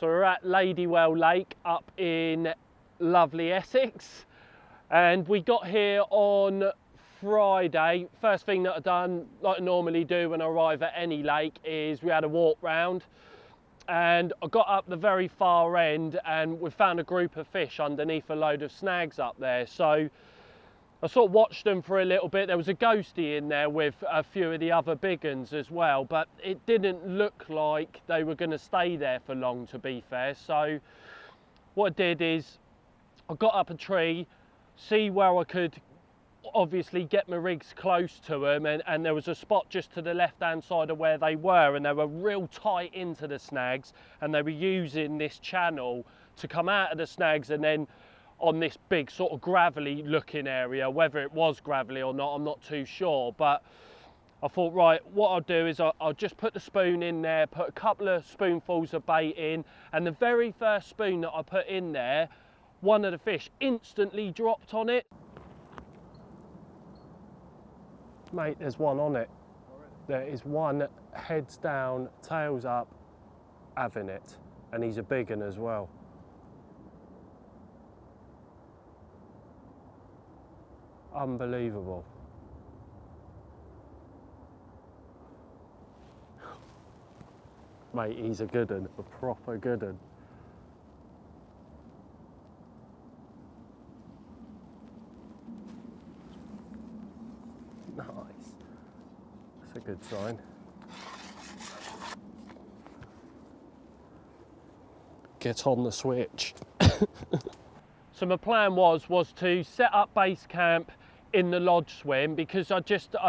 So we're at Ladywell Lake up in lovely Essex, and we got here on Friday. First thing that I've done, like I normally do when I arrive at any lake, is we had a walk round, and I got up the very far end and we found a group of fish underneath a load of snags up there. So I sort of watched them for a little bit. There was a ghostie in there with a few of the other big uns as well, but it didn't look like they were going to stay there for long, to be fair. So what I did is I got up a tree, see where I could obviously get my rigs close to them, and there was a spot just to the left hand side of where they were, and they were real tight into the snags, and they were using this channel to come out of the snags and then on this big sort of gravelly looking area. Whether it was gravelly or not, I'm not too sure, but I thought, right, what I'll do is I'll just put the spoon in there, put a couple of spoonfuls of bait in, and the very first spoon that I put in there, one of the fish instantly dropped on it. Mate, there's one on it. There is one heads down, tails up, having it, and he's a big one as well. Unbelievable. Mate, he's a good one, a proper good one. Nice. That's a good sign. Get on the switch. So my plan was to set up base camp in the lodge swim, because I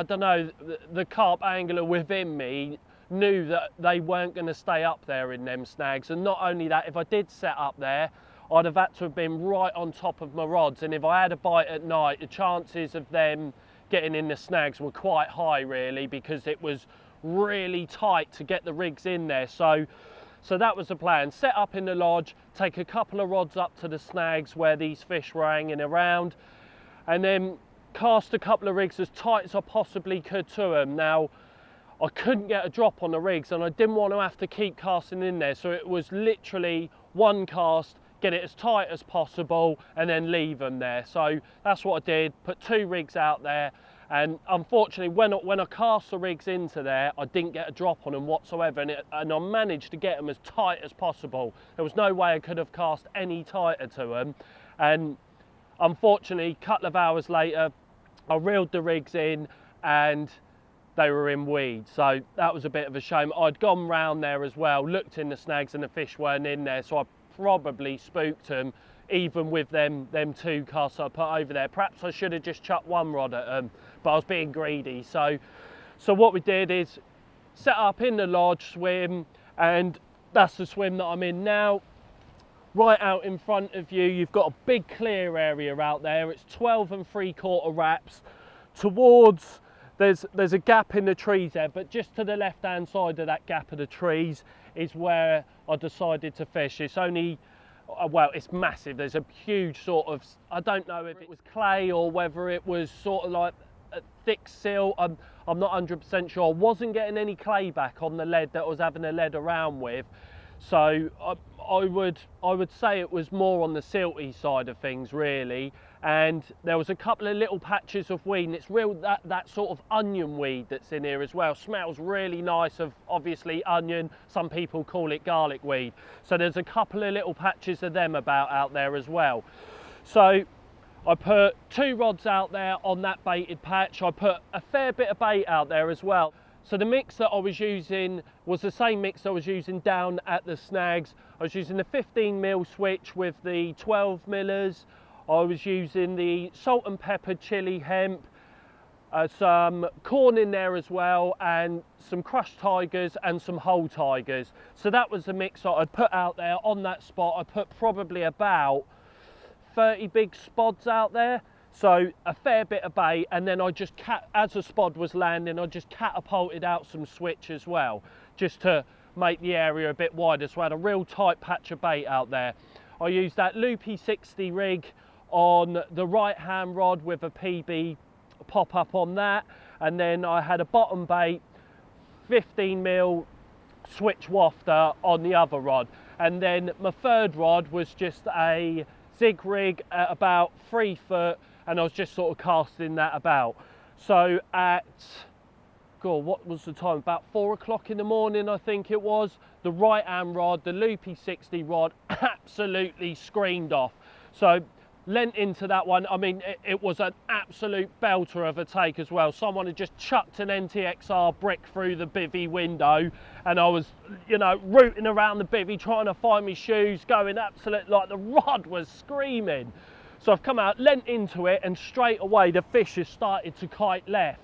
don't know, the carp angler within me knew that they weren't going to stay up there in them snags. And not only that, if I did set up there, I'd have had to have been right on top of my rods, and if I had a bite at night, the chances of them getting in the snags were quite high, really, because it was really tight to get the rigs in there. So that was the plan. Set up in the lodge, take a couple of rods up to the snags where these fish were hanging around, and then cast a couple of rigs as tight as I possibly could to them. Now, I couldn't get a drop on the rigs, and I didn't want to have to keep casting in there, so it was literally one cast, get it as tight as possible, and then leave them there. So that's what I did, put 2 rigs out there, and unfortunately when I cast the rigs into there, I didn't get a drop on them whatsoever, and I managed to get them as tight as possible. There was no way I could have cast any tighter to them, and unfortunately a couple of hours later I reeled the rigs in and they were in weed, so that was a bit of a shame. I'd gone round there as well, looked in the snags, and the fish weren't in there, so I probably spooked them, even with them 2 casts I put over there. Perhaps I should have just chucked 1 rod at them, but I was being greedy. So what we did is set up in the lodge swim, and that's the swim that I'm in now. Right out in front of you, you've got a big clear area out there. It's 12 3/4 wraps. Towards, there's a gap in the trees there, but just to the left hand side of that gap of the trees is where I decided to fish. It's only, well, it's massive. There's a huge sort of, I don't know if it was clay or whether it was sort of like a thick silt. I'm not 100% sure. I wasn't getting any clay back on the lead that I was having a lead around with. So I would say it was more on the silty side of things, really. And there was a couple of little patches of weed, and it's real that sort of onion weed that's in here as well. Smells really nice of, obviously, onion. Some people call it garlic weed. So there's a couple of little patches of them about out there as well. So I put 2 rods out there on that baited patch. I put a fair bit of bait out there as well. So the mix that I was using was the same mix I was using down at the snags. I was using the 15mm switch with the 12mm. I was using the salt and pepper chili hemp, some corn in there as well, and some crushed tigers and some whole tigers. So that was the mix that I'd put out there on that spot. I put probably about 30 big spods out there. So a fair bit of bait, and then I just, as the spod was landing, I just catapulted out some switch as well, just to make the area a bit wider. So I had a real tight patch of bait out there. I used that Loopy 60 rig on the right hand rod with a PB pop up on that, and then I had a bottom bait 15mm switch wafter on the other rod. And then my third rod was just a zig rig at about 3 foot, and I was just sort of casting that about. So at, God, what was the time? About 4 o'clock in the morning, I think it was. The right hand rod, the Loopy 60 rod, absolutely screamed off. So lent into that one. I mean, it was an absolute belter of a take as well. Someone had just chucked an NTXR brick through the bivvy window, and I was, you know, rooting around the bivvy trying to find my shoes, going absolute, like the rod was screaming. So I've come out, lent into it, and straight away the fish has started to kite left.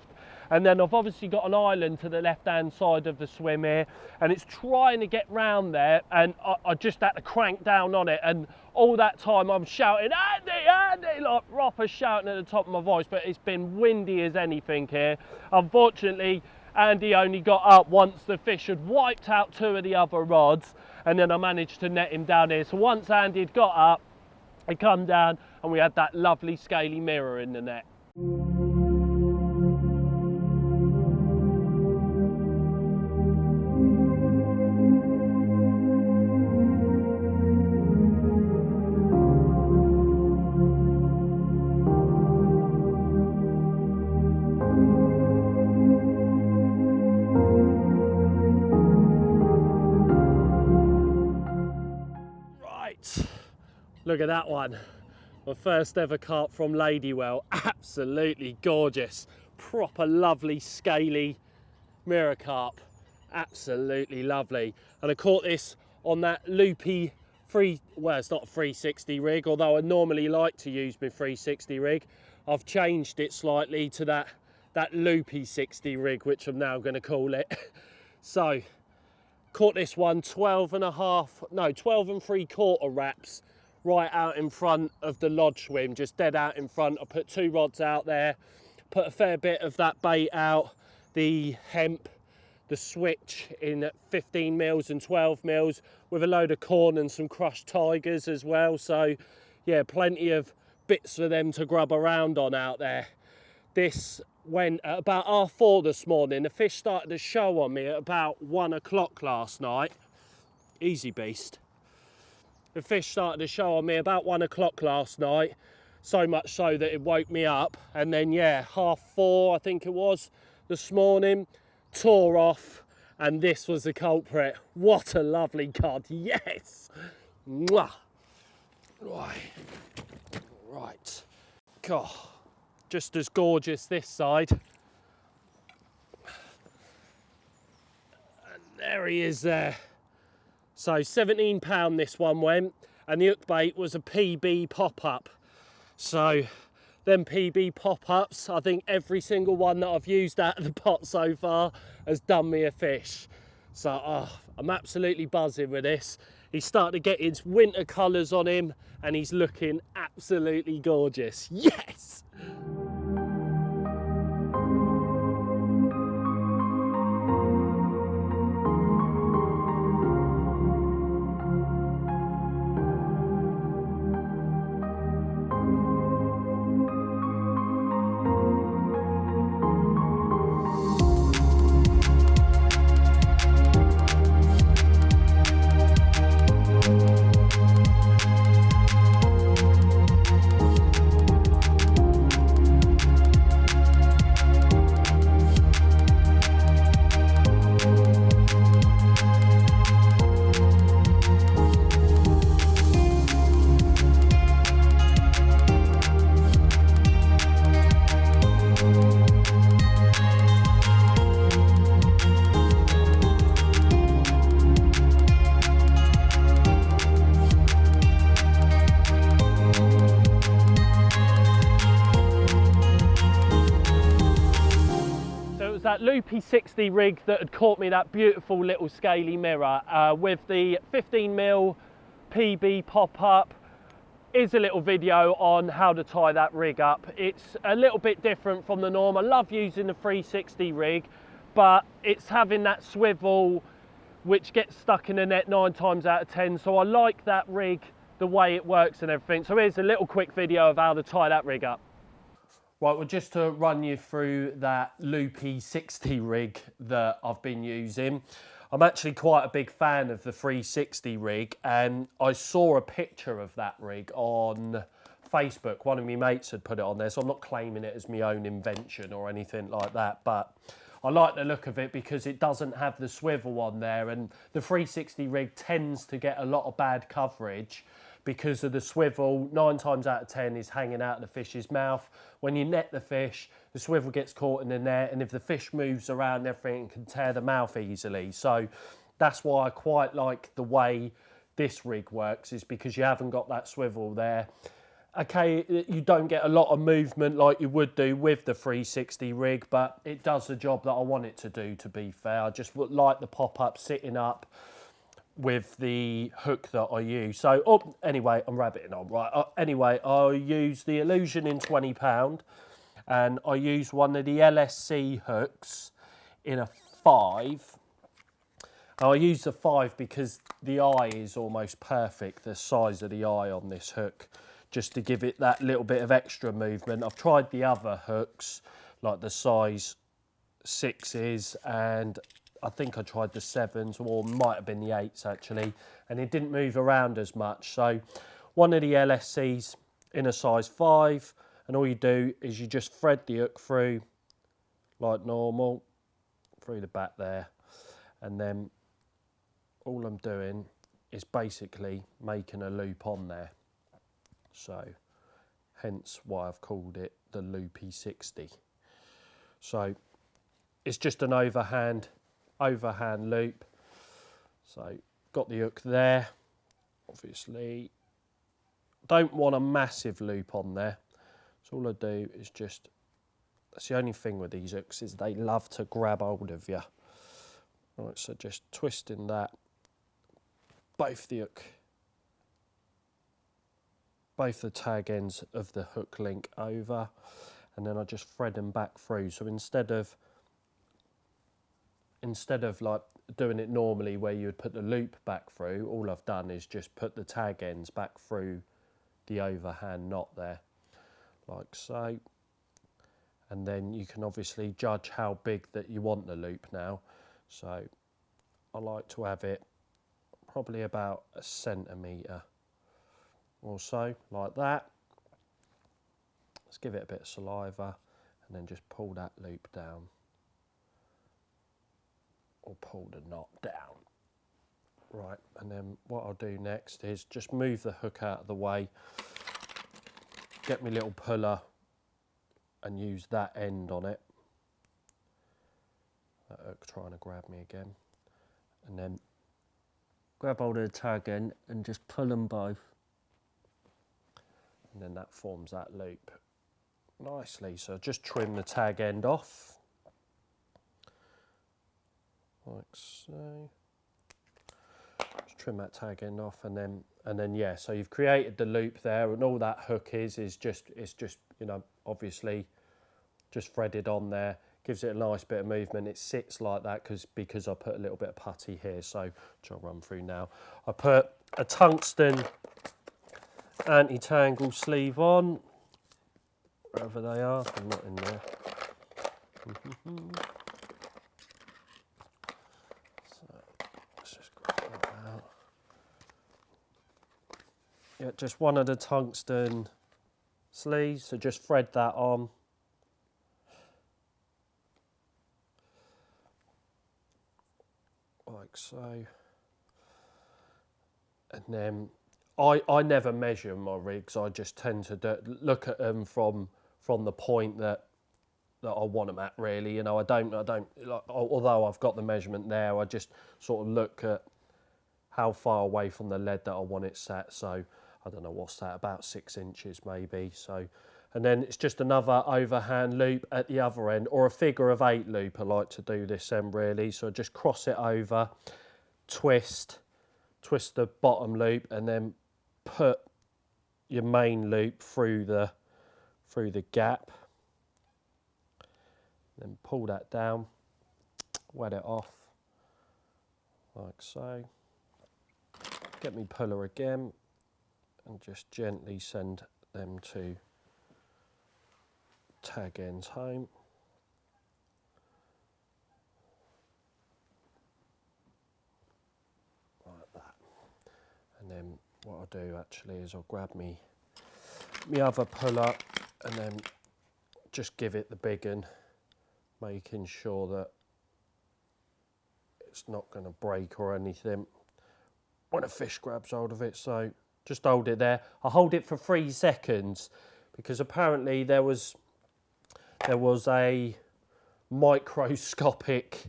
And then I've obviously got an island to the left-hand side of the swim here, and it's trying to get round there, and I just had to crank down on it. And all that time I'm shouting, Andy, Andy, like proper shouting at the top of my voice, but it's been windy as anything here. Unfortunately, Andy only got up once the fish had wiped out 2 of the other rods, and then I managed to net him down here. So once Andy had got up, he come down, and we had that lovely scaly mirror in the net. Look at that one. My first ever carp from Ladywell. Absolutely gorgeous. Proper lovely scaly mirror carp. Absolutely lovely. And I caught this on that Loopy well, it's not a 360 rig, although I normally like to use my 360 rig. I've changed it slightly to that Loopy 60 rig, which I'm now going to call it. So, caught this one 12 and 3/4 wraps right out in front of the lodge swim, just dead out in front. I put 2 rods out there, put a fair bit of that bait out, the hemp, the switch in 15 mils and 12 mils with a load of corn and some crushed tigers as well. So yeah, plenty of bits for them to grub around on out there. This went at about 4:30 this morning. The fish started to show on me at about 1 o'clock last night. Easy beast. The fish started to show on me about 1 o'clock last night, so much so that it woke me up. And then yeah, 4:30 I think it was this morning, tore off, and this was the culprit. What a lovely cod, yes! Mwah. Right, God, just as gorgeous this side. And there he is there. So £17 this one went, and the hook bait was a PB pop-up. So them PB pop-ups, I think every single one that I've used out of the pot so far has done me a fish. So I'm absolutely buzzing with this. He's starting to get his winter colours on him, and he's looking absolutely gorgeous. Yes! That Loopy 60 rig that had caught me that beautiful little scaly mirror with the 15mm PB pop-up. Is a little video on how to tie that rig up. It's a little bit different from the norm. I love using the 360 rig, but it's having that swivel which gets stuck in the net 9 times out of 10. So I like that rig, the way it works and everything. So here's a little quick video of how to tie that rig up. Right, well, just to run you through that Loopy 60 rig that I've been using. I'm actually quite a big fan of the 360 rig, and I saw a picture of that rig on Facebook. One of my mates had put it on there, so I'm not claiming it as my own invention or anything like that, but I like the look of it because it doesn't have the swivel on there, and the 360 rig tends to get a lot of bad coverage because of the swivel. 9 times out of 10 is hanging out of the fish's mouth. When you net the fish, the swivel gets caught in the net, and if the fish moves around and everything, it can tear the mouth easily. So that's why I quite like the way this rig works, is because you haven't got that swivel there. Okay, you don't get a lot of movement like you would do with the 360 rig, but it does the job that I want it to do, to be fair. I just would like the pop-up sitting up with the hook that I use. So, oh, anyway, I'm rabbiting on, right? Anyway, I use the Illusion in £20, and I use one of the LSC hooks in a 5. I use the 5 because the eye is almost perfect, the size of the eye on this hook, just to give it that little bit of extra movement. I've tried the other hooks, like the size 6s, and I think I tried the 7s, or might have been the 8s actually, and it didn't move around as much. So one of the LSCs in a size 5, and all you do is you just thread the hook through like normal, through the back there, and then all I'm doing is basically making a loop on there. So hence why I've called it the Loopy 60. So it's just an overhand loop. So got the hook there. Obviously don't want a massive loop on there. So all I do is just, that's the only thing with these hooks, is they love to grab hold of you. Right, so just twisting that, both the tag ends of the hook link over, and then I just thread them back through. So instead of like doing it normally where you would put the loop back through, all I've done is just put the tag ends back through the overhand knot there, like so. And then you can obviously judge how big that you want the loop now. So I like to have it probably about 1 centimetre or so, like that. Let's give it a bit of saliva, and then just pull that loop down, or pull the knot down. Right, and then what I'll do next is just move the hook out of the way, get my little puller and use that end on it. That hook trying to grab me again. And then grab hold of the tag end and just pull them both. And then that forms that loop nicely. So just trim the tag end off, like so. Just trim that tag end off, and then yeah. So you've created the loop there, and all that hook is just, you know, obviously just threaded on there. Gives it a nice bit of movement. It sits like that because I put a little bit of putty here. So which I'll run through now. I put a tungsten anti-tangle sleeve on, wherever they are. I'm not in there. So let's just grab that out. Yeah, just one of the tungsten sleeves. So just thread that on. Like so. And then I never measure my rigs. I just tend to look at them from the point that I want them at, really. You know, I don't like, although I've got the measurement there, I just sort of look at how far away from the lead that I want it set. So I don't know what's that, about 6 inches maybe. So, and then it's just another overhand loop at the other end, or a figure of 8 loop. I like to do this end really. So just cross it over, twist the bottom loop, and then put your main loop through the gap. Then pull that down, wet it off, like so. Get me puller again, and just gently send them to tag ends home. what I'll do actually is I'll grab me other puller and then just give it the big one, making sure that it's not going to break or anything when a fish grabs hold of it. So just hold it there. I hold it for 3 seconds because apparently there was a microscopic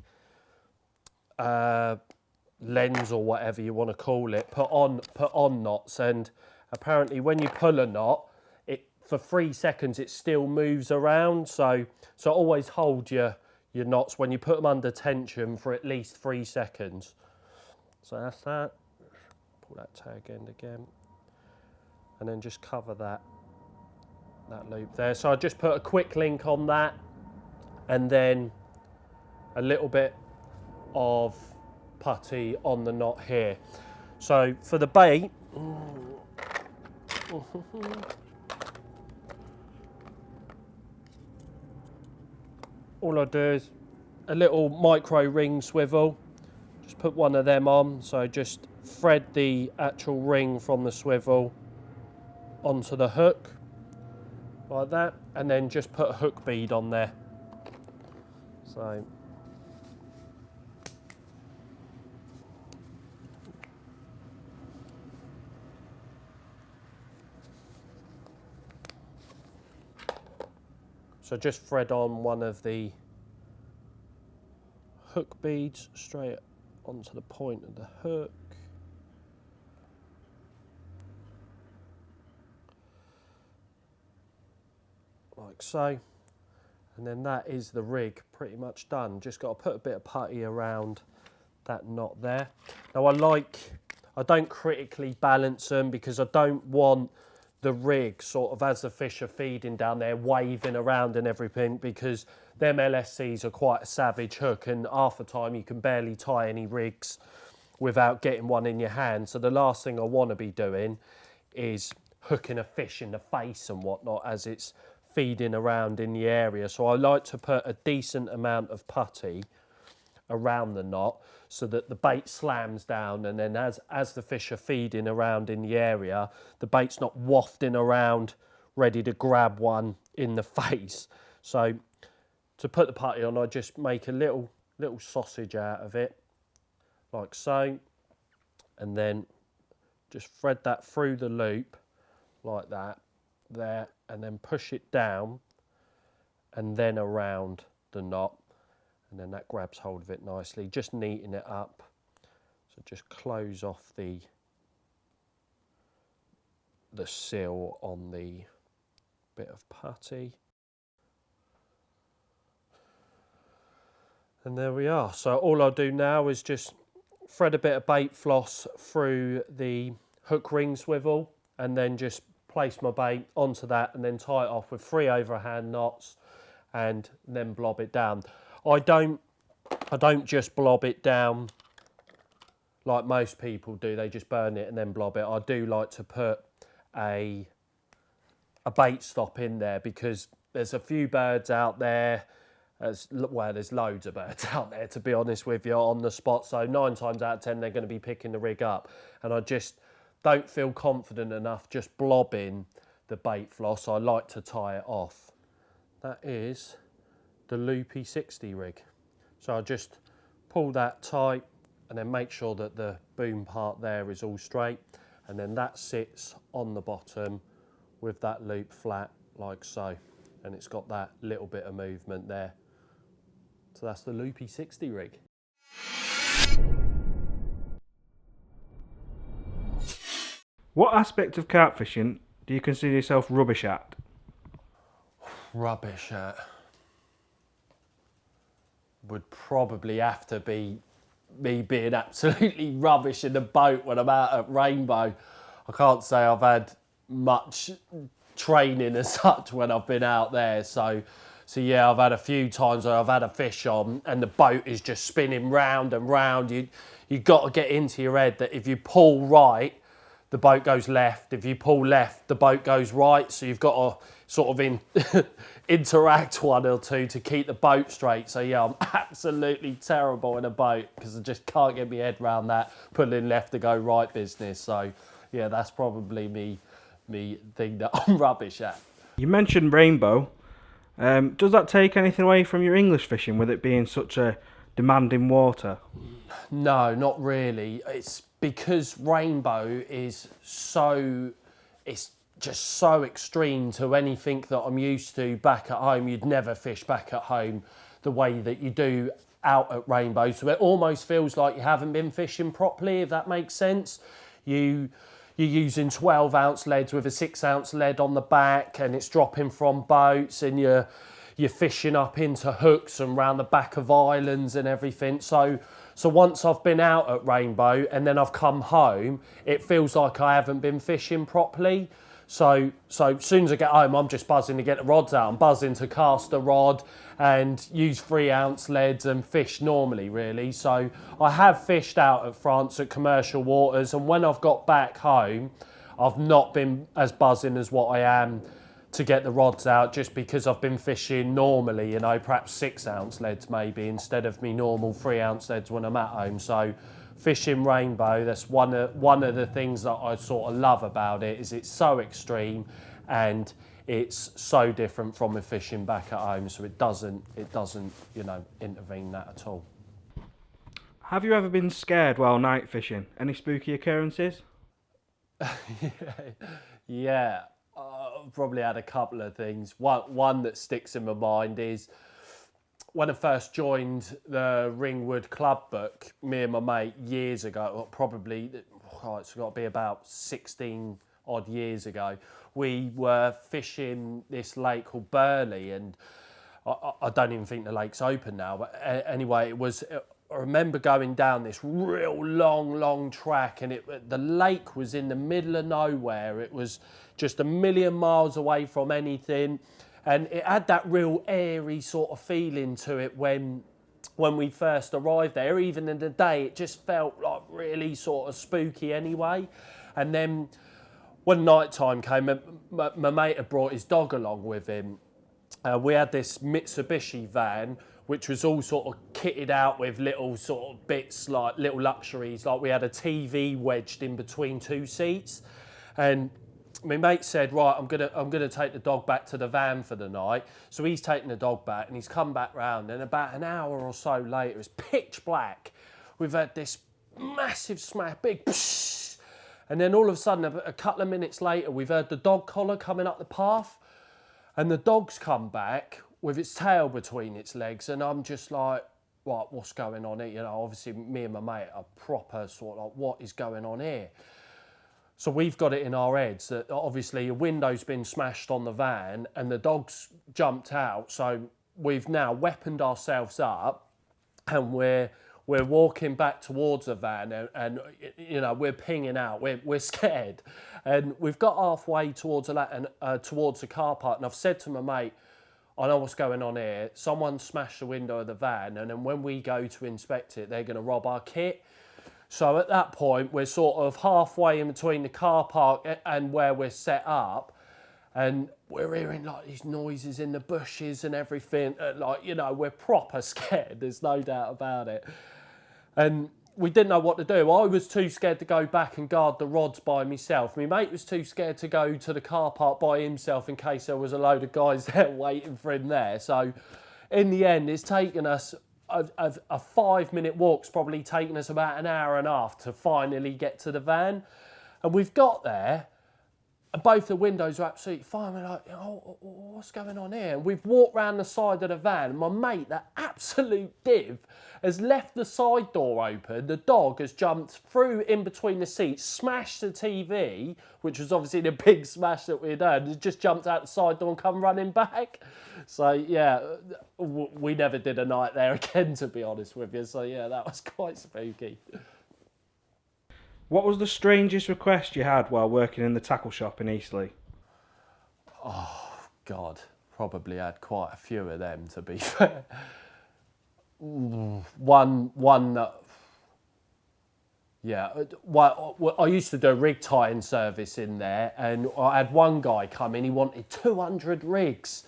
lens or whatever you want to call it put on knots, and apparently when you pull a knot, it for 3 seconds it still moves around. So always hold your knots when you put them under tension for at least 3 seconds. So that's that. Pull that tag end again, and then just cover that loop there. So I just put a quick link on that, and then a little bit of putty on the knot here. So for the bait, all I do is a little micro ring swivel. Just put one of them on. So just thread the actual ring from the swivel onto the hook like that, and then just put a hook bead on there. So just thread on one of the hook beads straight onto the point of the hook. Like so. And then that is the rig pretty much done. Just got to put a bit of putty around that knot there. Now I don't critically balance them because I don't want the rig sort of as the fish are feeding down there waving around and everything, because them LSCs are quite a savage hook, and half the time you can barely tie any rigs without getting one in your hand. So the last thing I want to be doing is hooking a fish in the face and whatnot as it's feeding around in the area. So I like to put a decent amount of putty around the knot so that the bait slams down, and then as the fish are feeding around in the area, the bait's not wafting around ready to grab one in the face. So to put the putty on, I just make a little sausage out of it like so, and then just thread that through the loop like that there, and then push it down and then around the knot, and then that grabs hold of it nicely, just neaten it up. So just close off the seal on the bit of putty, and there we are. So all I'll do now is just thread a bit of bait floss through the hook ring swivel, and then just place my bait onto that, and then tie it off with 3 overhand knots, and then blob it down. I don't just blob it down like most people do. They just burn it and then blob it. I do like to put a bait stop in there, because there's a few birds out there. There's loads of birds out there, to be honest with you, on the spot. So 9 times out of 10, they're going to be picking the rig up. And I just don't feel confident enough just blobbing the bait floss. I like to tie it off. That is the Loopy 60 rig. So I just pull that tight, and then make sure that the boom part there is all straight, and then that sits on the bottom with that loop flat like so, and it's got that little bit of movement there. So that's the Loopy 60 rig. What aspect of carp fishing do you consider yourself rubbish at? Rubbish at would probably have to be me being absolutely rubbish in the boat when I'm out at Rainbow. I can't say I've had much training as such when I've been out there. So yeah, I've had a few times where I've had a fish on and the boat is just spinning round and round. You've got to get into your head that if you pull right, the boat goes left. If you pull left, the boat goes right. So you've got to sort of interact one or two to keep the boat straight. So yeah, I'm absolutely terrible in a boat because I just can't get my head around that pulling left to go right business. So yeah, that's probably me thing that I'm rubbish at. You mentioned rainbow. Does that take anything away from your English fishing with it being such a demanding water? No, not really. It's because rainbow is it's just so extreme to anything that I'm used to back at home. You'd never fish back at home the way that you do out at rainbow. So it almost feels like you haven't been fishing properly, if that makes sense. You're using 12-ounce leads with a 6-ounce lead on the back, and it's dropping from boats, and you're fishing up into hooks and round the back of islands and everything. So once I've been out at rainbow and then I've come home, it feels like I haven't been fishing properly. So as soon as I get home, I'm just buzzing to get the rods out. I'm buzzing to cast a rod and use 3-ounce leads and fish normally, really. So I have fished out at France at commercial waters, and when I've got back home, I've not been as buzzing as what I am to get the rods out, just because I've been fishing normally, you know, perhaps 6-ounce leads maybe, instead of me normal 3-ounce leads when I'm at home. So fishing rainbow, that's one of the things that I sort of love about it, is it's so extreme and it's so different from a fishing back at home. So it doesn't you know, intervene that at all. Have you ever been scared while night fishing? Any spooky occurrences? Yeah. I've probably had a couple of things. One that sticks in my mind is when I first joined the Ringwood Club book, me and my mate years ago, probably, it's got to be about 16 odd years ago, we were fishing this lake called Burley, and I don't even think the lake's open now, but anyway, I remember going down this real long track, and the lake was in the middle of nowhere. It was just a million miles away from anything, and it had that real airy sort of feeling to it when we first arrived there. Even in the day, it just felt like really sort of spooky anyway. And then when night time came, my mate had brought his dog along with him. We had this Mitsubishi van, which was all sort of kitted out with little sort of bits, like little luxuries. Like we had a TV wedged in between two seats, and my mate said, right, I'm gonna take the dog back to the van for the night. So he's taken the dog back, and he's come back round, and about an hour or so later, it's pitch black. We've had this massive smash, big psh, and then all of a sudden, a couple of minutes later, we've heard the dog collar coming up the path, and the dog's come back with its tail between its legs, and I'm just like, right, what's going on here? You know, obviously me and my mate are proper sort of like, what is going on here? So we've got it in our heads that obviously a window's been smashed on the van and the dog's jumped out. So we've now weaponed ourselves up, and we're walking back towards the van, and you know, we're pinging out. We're scared, and we've got halfway towards the car park, and I've said to my mate, I know what's going on here. Someone smashed the window of the van, and then when we go to inspect it, they're going to rob our kit. So at that point, we're sort of halfway in between the car park and where we're set up, and we're hearing like these noises in the bushes and everything. Like, you know, we're proper scared. There's no doubt about it. And we didn't know what to do. I was too scared to go back and guard the rods by myself. My mate was too scared to go to the car park by himself in case there was a load of guys there waiting for him there. So in the end, it's taken us a 5-minute walk's probably taken us about an hour and a half to finally get to the van. And we've got there, and both the windows are absolutely fine. We're like, oh, what's going on here? And we've walked round the side of the van, and my mate, that absolute div, has left the side door open. The dog has jumped through in between the seats, smashed the TV, which was obviously the big smash that we'd heard, and just jumped out the side door and come running back. So yeah, we never did a night there again, to be honest with you. So yeah, that was quite spooky. What was the strangest request you had while working in the tackle shop in Eastleigh? Oh God, probably had quite a few of them, to be fair. One that, yeah, well, I used to do a rig tying service in there, and I had one guy come in, he wanted 200 rigs.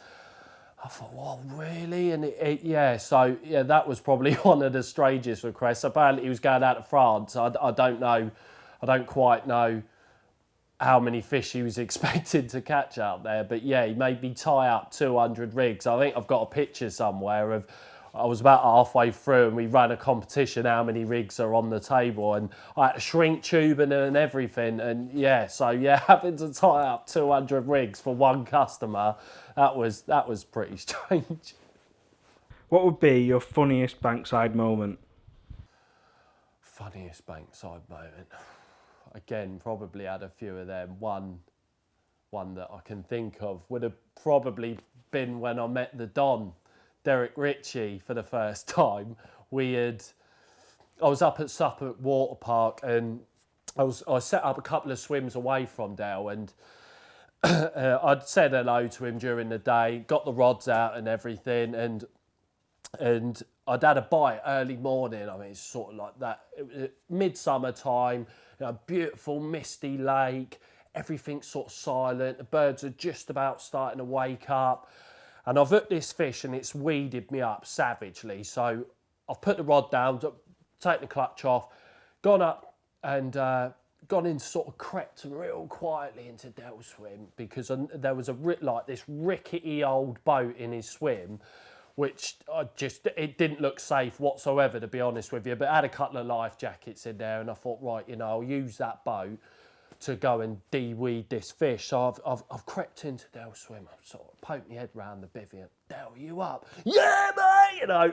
I thought, well, really? And yeah, so yeah, that was probably one of the strangest requests. Apparently he was going out to France. I don't know, I don't quite know how many fish he was expecting to catch out there. But yeah, he made me tie up 200 rigs. I think I've got a picture somewhere of, I was about halfway through and we ran a competition how many rigs are on the table, and I had to shrink tubing and everything. And yeah, so yeah, having to tie up 200 rigs for one customer, that was pretty strange. What would be your funniest bankside moment? Funniest bankside moment. Again, probably had a few of them. One that I can think of would have probably been when I met the Don, Derek Ritchie, for the first time. I was up at Suffolk Water Park, and I set up a couple of swims away from Dale, and I'd said hello to him during the day, got the rods out and everything, and I'd had a bite early morning. I mean, it's sort of like that. It was midsummer time, beautiful misty lake, everything's sort of silent. The birds are just about starting to wake up. And I've hooked this fish and it's weeded me up savagely. So I've put the rod down, taken the clutch off, gone up and gone in, sort of crept real quietly into Dale's swim, because there was this rickety old boat in his swim, which it didn't look safe whatsoever, to be honest with you. But I had a couple of life jackets in there, and I thought, right, I'll use that boat to go and de-weed this fish. So I've crept into Dale's swim. I've sort of poked my head round the bivvy, and Dale, you up? Yeah, mate!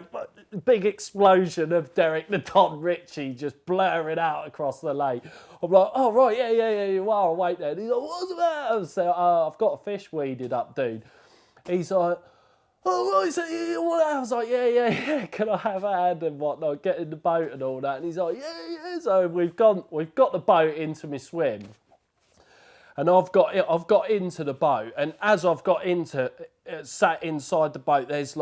Big explosion of Derek the Don Ritchie just blaring out across the lake. I'm like, oh, right, yeah, you are. I'll wait there. And he's like, what's the matter? So I've got a fish weeded up, dude. He's like, oh, right, so I was like, yeah, can I have a hand and whatnot, get in the boat and all that? And he's like, yeah. So we've got the boat into my swim, and I've got into the boat, and as I've got sat inside the boat, there's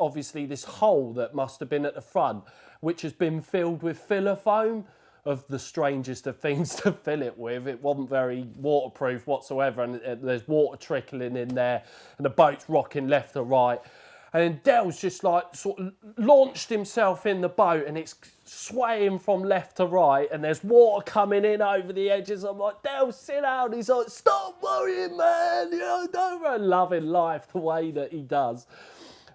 obviously this hole that must have been at the front, which has been filled with filler foam, of the strangest of things to fill it with. It wasn't very waterproof whatsoever, and there's water trickling in there, and the boat's rocking left to right. And then Dale's just sort of launched himself in the boat, and it's swaying from left to right, and there's water coming in over the edges. I'm like, Dale, sit down. He's like, stop worrying, man. Don't worry. Loving life the way that he does.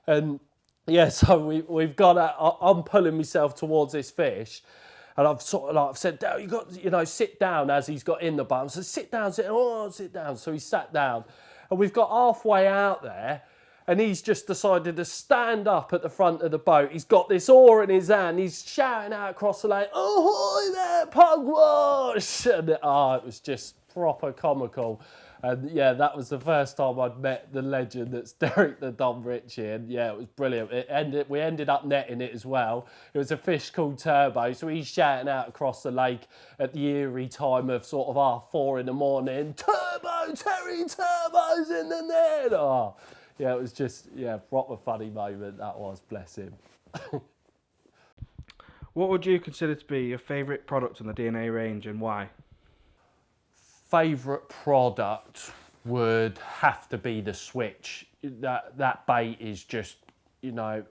And yeah, so we've got I'm pulling myself towards this fish. And I've sort of I've said, Dale, you got, sit down, as he's got in the boat. So sit down. Sit down. So he sat down, and we've got halfway out there, and he's just decided to stand up at the front of the boat. He's got this oar in his hand. He's shouting out across the lake, ahoy there, pugwash! And it was just proper comical. And yeah, that was the first time I'd met the legend that's Derek the Don Ritchie, and yeah, it was brilliant. We ended up netting it as well. It was a fish called Turbo, so he's shouting out across the lake at the eerie time of sort of 4:30 in the morning, Turbo, Terry, Turbo's in the net! Yeah, it was just, proper funny moment that was, bless him. What would you consider to be your favourite product in the DNA range, and why? Favourite product would have to be the switch. That bait is just, I'm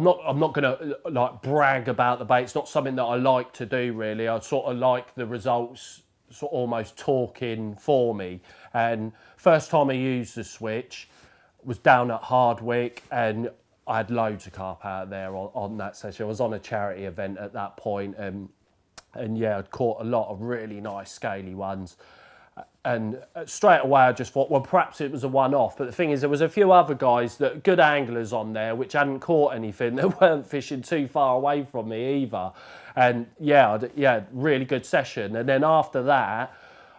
not gonna brag about the bait. It's not something that I like to do really. I sort of like the results sort of almost talking for me. And first time I used the switch was down at Hardwick, and I had loads of carp out there on that session. I was on a charity event at that point, and yeah, I'd caught a lot of really nice scaly ones. And straight away I just thought, well, perhaps it was a one-off. But the thing is, there was a few other guys, good anglers on there, which hadn't caught anything. They weren't fishing too far away from me either. And yeah, really good session. And then after that,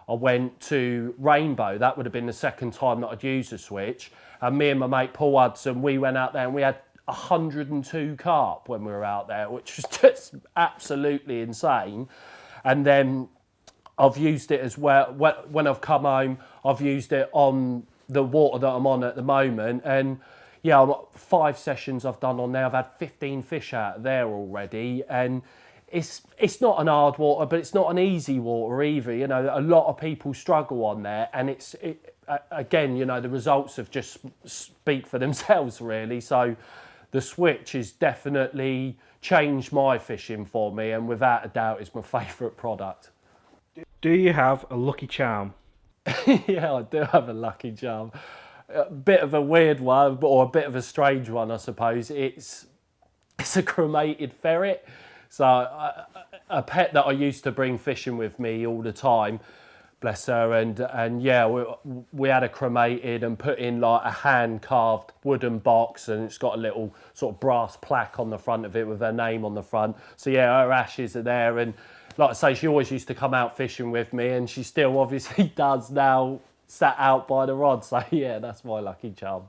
I went to Rainbow. That would have been the second time that I'd used the switch. And me and my mate Paul Hudson, we went out there and we had 102 carp when we were out there, which was just absolutely insane. And then I've used it as well. When I've come home, I've used it on the water that I'm on at the moment. And yeah, 5 sessions I've done on there. I've had 15 fish out there already. And it's not an hard water, but it's not an easy water either. A lot of people struggle on there. And again, the results have just speak for themselves really. So the switch has definitely changed my fishing for me, and without a doubt is my favourite product. Do you have a lucky charm? Yeah, I do have a lucky charm. A bit of a weird one, or a bit of a strange one, I suppose. It's a cremated ferret. So a pet that I used to bring fishing with me all the time, bless her, and yeah, we had a cremated and put in like a hand carved wooden box, and it's got a little sort of brass plaque on the front of it with her name on the front. So yeah, her ashes are there, and like I say, she always used to come out fishing with me, and she still obviously does now, sat out by the rod. So yeah, that's my lucky charm.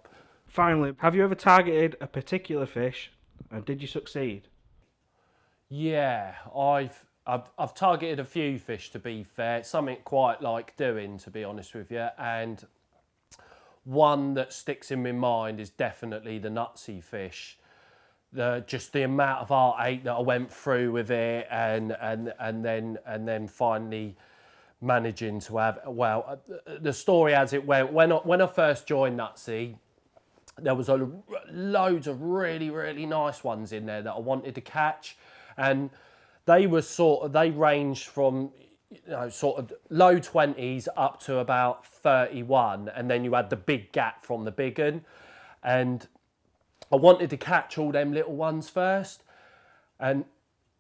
Finally, have you ever targeted a particular fish, and did you succeed? Yeah, I've targeted a few fish, to be fair. It's something quite like doing, to be honest with you. And one that sticks in my mind is definitely the nutsy fish. Just the amount of heartache that I went through with it, and then finally managing to have, well, the story as it went, when I first joined Nutsy, there was loads of really nice ones in there that I wanted to catch, and they ranged from, you know, sort of low 20s up to about 31, and then you had the big gap from the big un, and I wanted to catch all them little ones first, and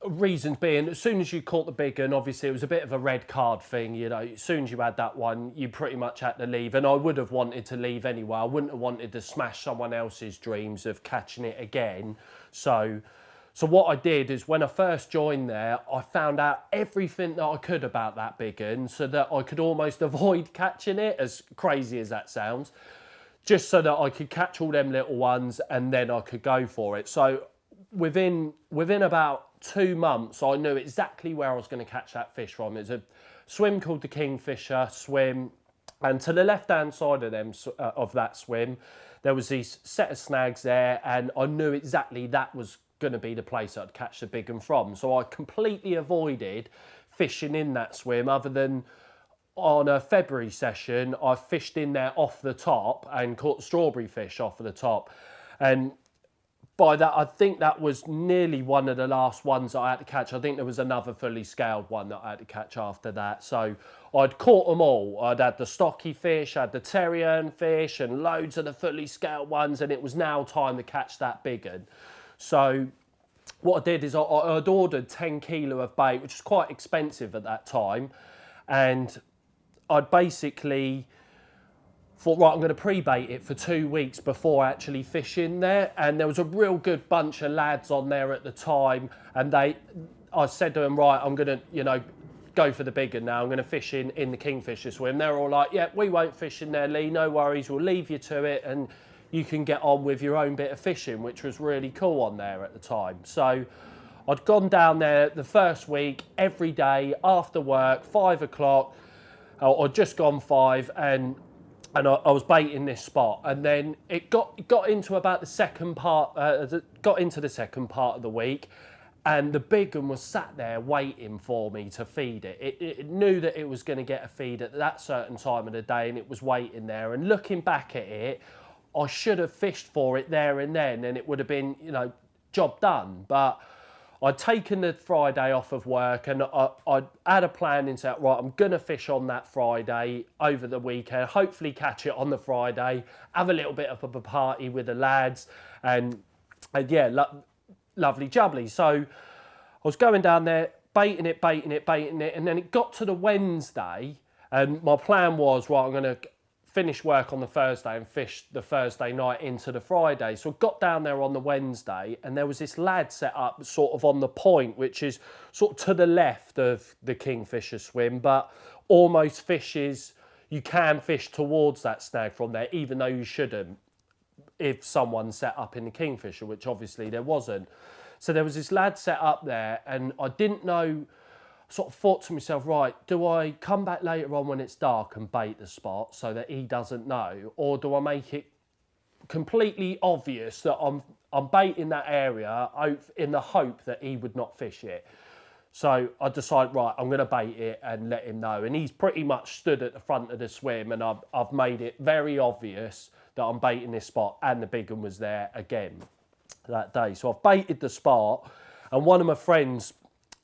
reasons being, as soon as you caught the big one, obviously it was a bit of a red card thing, you know, as soon as you had that one, you pretty much had to leave, and I would have wanted to leave anyway. I wouldn't have wanted to smash someone else's dreams of catching it again. So what I did is, when I first joined there, I found out everything that I could about that big one, so that I could almost avoid catching it, as crazy as that sounds, just so that I could catch all them little ones, and then I could go for it. So within about 2 months, I knew exactly where I was going to catch that fish from. It's a swim called the Kingfisher swim, and to the left-hand side of that swim, there was these set of snags there, and I knew exactly that was going to be the place I'd catch the big one from. So I completely avoided fishing in that swim, other than on a February session, I fished in there off the top and caught strawberry fish off of the top. And by that, I think that was nearly one of the last ones I had to catch. I think there was another fully scaled one that I had to catch after that. So I'd caught them all. I'd had the stocky fish, I had the terrier fish, and loads of the fully scaled ones, and it was now time to catch that big one. So what I did is I'd ordered 10 kilo of bait, which was quite expensive at that time, and I'd basically thought, right, I'm going to pre-bait it for 2 weeks before actually fishing there. And there was a real good bunch of lads on there at the time, and I said to them, right, I'm going to, you know, go for the big one now. I'm going to fish in the Kingfisher swim. They're all like, yeah, we won't fish in there, Lee, no worries, we'll leave you to it, and you can get on with your own bit of fishing, which was really cool on there at the time. So I'd gone down there the first week, every day, after work, 5 o'clock, or just gone 5, and I was baiting this spot, and then it got into about the second part, got into the second part of the week, and the big one was sat there waiting for me to feed it. It knew that it was going to get a feed at that certain time of the day, and it was waiting there. And looking back at it, I should have fished for it there and then, and it would have been, you know, job done. But I'd taken the Friday off of work, and I had a plan into that, right, I'm going to fish on that Friday over the weekend, hopefully catch it on the Friday, have a little bit of a party with the lads, and yeah, lovely jubbly. So I was going down there, baiting it, and then it got to the Wednesday, and my plan was, right, I'm going to finish work on the Thursday and fish the Thursday night into the Friday. So I got down there on the Wednesday, and there was this lad set up sort of on the point, which is sort of to the left of the Kingfisher swim, but almost you can fish towards that snag from there, even though you shouldn't if someone's set up in the Kingfisher, which obviously there wasn't. So there was this lad set up there, and I didn't know, sort of thought to myself, right, do I come back later on when it's dark and bait the spot so that he doesn't know, or do I make it completely obvious that I'm baiting that area in the hope that he would not fish it? So I decided, right, I'm going to bait it and let him know. And he's pretty much stood at the front of the swim, and I've made it very obvious that I'm baiting this spot, and the big one was there again that day. So I've baited the spot, and one of my friends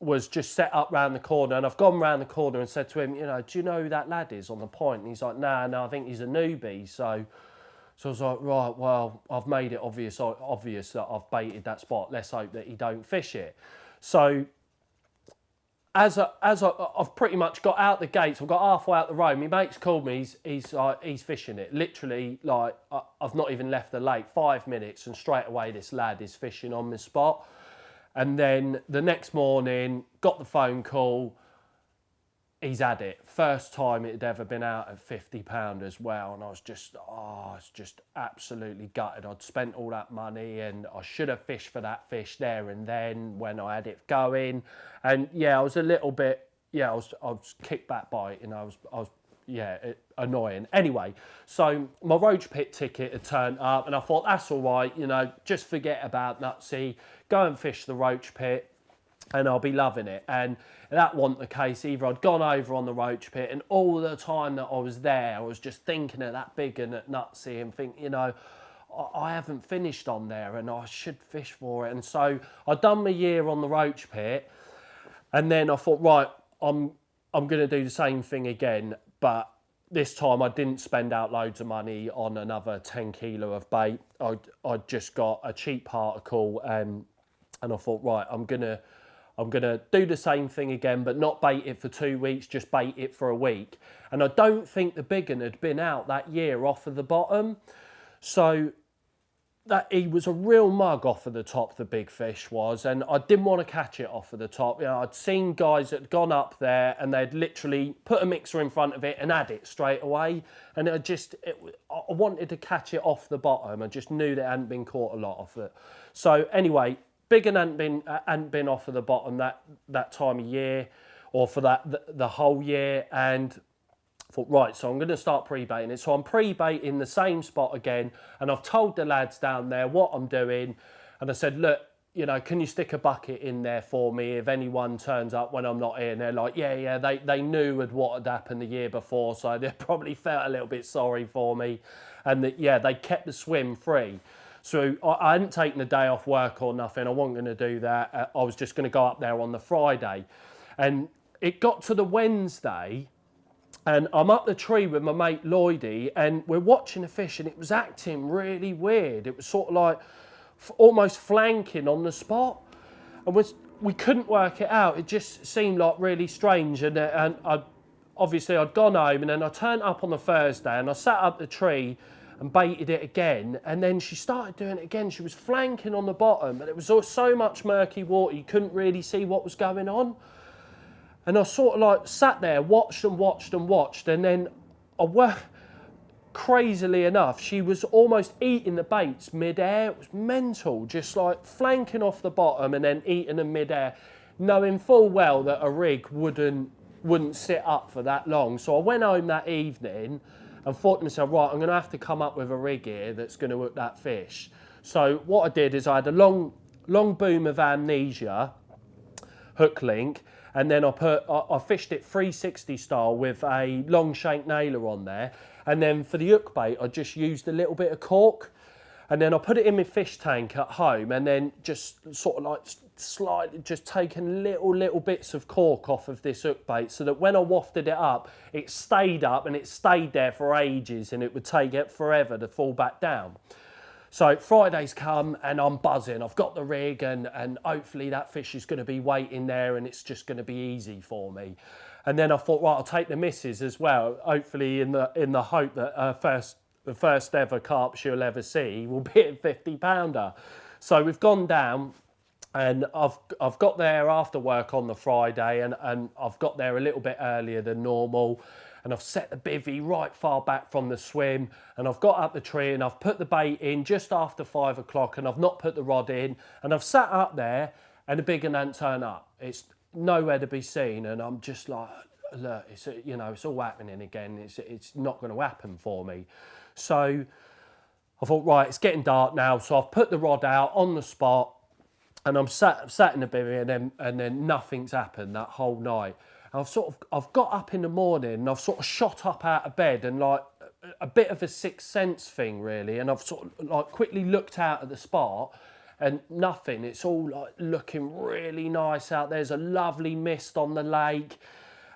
was just set up round the corner, and I've gone round the corner and said to him, you know, do you know who that lad is on the point? And he's like, no, I think he's a newbie. So I was like, right, well, I've made it obvious that I've baited that spot. Let's hope that he don't fish it. So I've pretty much got out the gates, I've got halfway out the road, my mate's called me, he's fishing it. Literally, like, I've not even left the lake, 5 minutes, and straight away this lad is fishing on the spot. And then the next morning, got the phone call, he's had it. First time it had ever been out at £50 as well, and I was just, it's just absolutely gutted. I'd spent all that money, and I should have fished for that fish there and then when I had it going. And yeah, I was a little bit, I was kicked back by it, annoying. Anyway, so my roach pit ticket had turned up, and I thought, that's all right, just forget about Nutsy, go and fish the roach pit, and I'll be loving it. And that wasn't the case either. I'd gone over on the roach pit, and all the time that I was there, I was just thinking of that big one at Nutsy and think, I haven't finished on there and I should fish for it. And so I'd done my year on the roach pit, and then I thought, right, I'm going to do the same thing again, but this time I didn't spend out loads of money on another 10 kilo of bait. I'd just got a cheap particle, and I thought, right, I'm gonna do the same thing again, but not bait it for 2 weeks, just bait it for a week. And I don't think the big one had been out that year off of the bottom. So that he was a real mug off of the top, the big fish was, and I didn't want to catch it off of the top. I'd seen guys that had gone up there and they'd literally put a mixer in front of it and had it straight away. And I wanted to catch it off the bottom. I just knew there hadn't been caught a lot of it. So anyway, big one hadn't been off of the bottom that time of year, or for the whole year, and I thought, right, so I'm going to start pre-baiting it. So I'm pre-baiting the same spot again, and I've told the lads down there what I'm doing, and I said, look, can you stick a bucket in there for me if anyone turns up when I'm not here? And they're like, yeah, they knew what had happened the year before, so they probably felt a little bit sorry for me, and they kept the swim free. So I hadn't taken a day off work or nothing. I wasn't going to do that. I was just going to go up there on the Friday. And it got to the Wednesday, and I'm up the tree with my mate Lloydie, and we're watching a fish, and it was acting really weird. It was sort of like almost flanking on the spot. And we couldn't work it out. It just seemed like really strange. And obviously I'd gone home, and then I turned up on the Thursday, and I sat up the tree and baited it again, and then she started doing it again. She was flanking on the bottom, and it was so much murky water you couldn't really see what was going on. And I sort of like sat there, watched, and then crazily enough, she was almost eating the baits mid-air. It was mental, just like flanking off the bottom and then eating them mid-air, knowing full well that a rig wouldn't sit up for that long. So I went home that evening and thought to myself, right, I'm going to have to come up with a rig here that's going to hook that fish. So what I did is I had a long boom of amnesia hook link, and then I fished it 360 style with a long shank nailer on there, and then for the hook bait I just used a little bit of cork, and then I put it in my fish tank at home, and then just sort of like slightly just taking little bits of cork off of this hook bait, so that when I wafted it up, it stayed up, and it stayed there for ages, and it would take it forever to fall back down. So Friday's come, and I'm buzzing. I've got the rig, and hopefully that fish is going to be waiting there, and it's just going to be easy for me. And then I thought, right, I'll take the missus as well, hopefully in the hope that the first ever carp she'll ever see will be a 50-pounder. So we've gone down, and I've got there after work on the Friday, and I've got there a little bit earlier than normal, and I've set the bivvy right far back from the swim, and I've got up the tree, and I've put the bait in just after 5 o'clock, and I've not put the rod in, and I've sat up there, and the big one ain't turned up. It's nowhere to be seen, and I'm just like, look, it's all happening again. It's not going to happen for me. So I thought, right, it's getting dark now, so I've put the rod out on the spot, and I'm sat in the bivvy, and then nothing's happened that whole night. And I've got up in the morning, and I've sort of shot up out of bed, and like a bit of a sixth sense thing really, and I've sort of like quickly looked out at the spot, and nothing. It's all like looking really nice out. There's a lovely mist on the lake,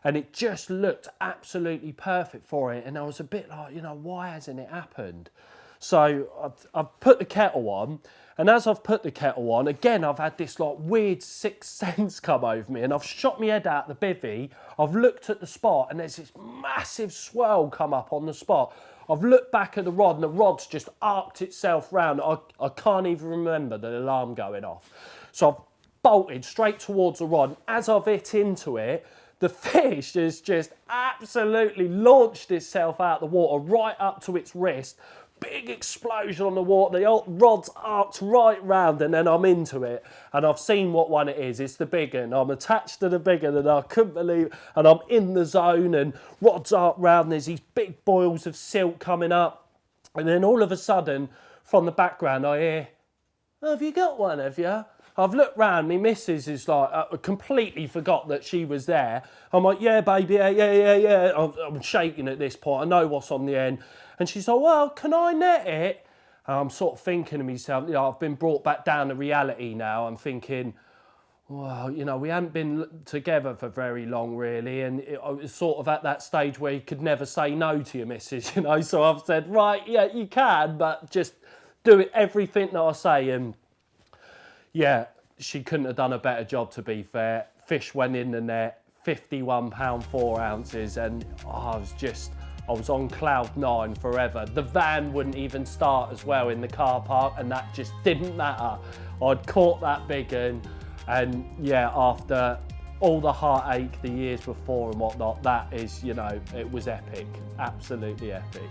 and it just looked absolutely perfect for it. And I was a bit like, you know, why hasn't it happened? So I've put the kettle on, and as I've put the kettle on, again, I've had this like weird sixth sense come over me, and I've shot my head out the bivvy. I've looked at the spot, and there's this massive swirl come up on the spot. I've looked back at the rod, and the rod's just arced itself round. I can't even remember the alarm going off. So I've bolted straight towards the rod, and as I've hit into it, the fish has just absolutely launched itself out the water right up to its wrist. Big explosion on the water, the old rod's arced right round, and then I'm into it, and I've seen what one it is. It's the big one. I'm attached to the big one, and I couldn't believe it. And I'm in the zone, and rod's arced round, and there's these big boils of silt coming up, and then all of a sudden, from the background, I hear, "Oh, have you got one, have you?" I've looked round, my missus is like, I completely forgot that she was there. I'm like, "Yeah, baby, yeah. I'm shaking at this point, I know what's on the end. And she's like, "Well, can I net it?" And I'm sort of thinking to myself, you know, I've been brought back down to reality now. I'm thinking, well, you know, we haven't been together for very long, really. And I was sort of at that stage where you could never say no to your missus, you know. So I've said, right, yeah, you can, but just do it, everything that I say. And yeah, she couldn't have done a better job, to be fair. Fish went in the net, 51 pound 4 ounces, and I was on cloud 9 forever. The van wouldn't even start as well in the car park, and that just didn't matter. I'd caught that big one, and yeah, after all the heartache the years before and whatnot, that is, you know, it was epic, absolutely epic.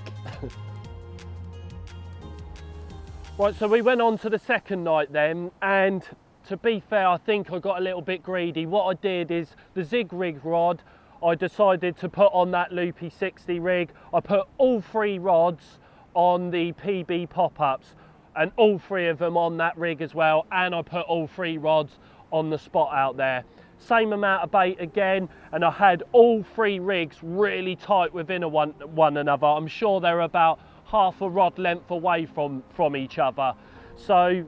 Right, so we went on to the second night then, and to be fair, I think I got a little bit greedy. What I did is the zig rig rod, I decided to put on that Loopy 60 rig. I put all 3 rods on the PB pop-ups, and all 3 of them on that rig as well, and I put all 3 rods on the spot out there. Same amount of bait again, and I had all 3 rigs really tight within one another. I'm sure they're about half a rod length away from each other. So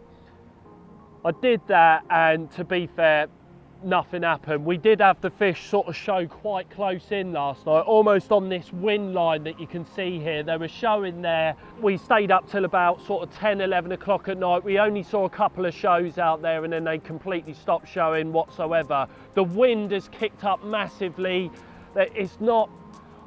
I did that, and to be fair, nothing happened. We did have the fish sort of show quite close in last night, almost on this wind line that you can see here. They were showing there. We stayed up till about sort of 10, 11 o'clock at night. We only saw a couple of shows out there, and then they completely stopped showing whatsoever. The wind has kicked up massively. It's not,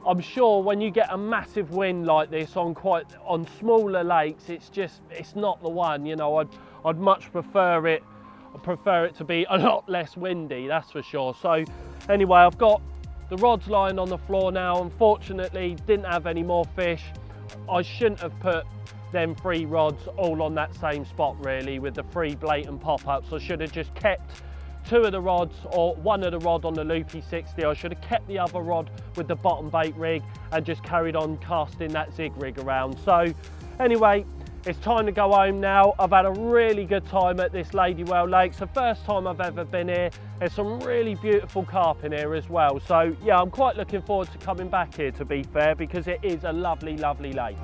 I'm sure when you get a massive wind like this on smaller lakes, it's not the one, you know. I'd much prefer it to be a lot less windy, that's for sure. So anyway, I've got the rods lying on the floor now. Unfortunately, didn't have any more fish. I shouldn't have put them 3 rods all on that same spot, really, with the 3 blatant pop-ups. I should have just kept 2 of the rods, or 1 of the rod on the Loopy 60. I should have kept the other rod with the bottom bait rig and just carried on casting that zig rig around. So anyway, it's time to go home now. I've had a really good time at this Ladywell Lake. It's the first time I've ever been here. There's some really beautiful carp in here as well. So yeah, I'm quite looking forward to coming back here, to be fair, because it is a lovely, lovely lake.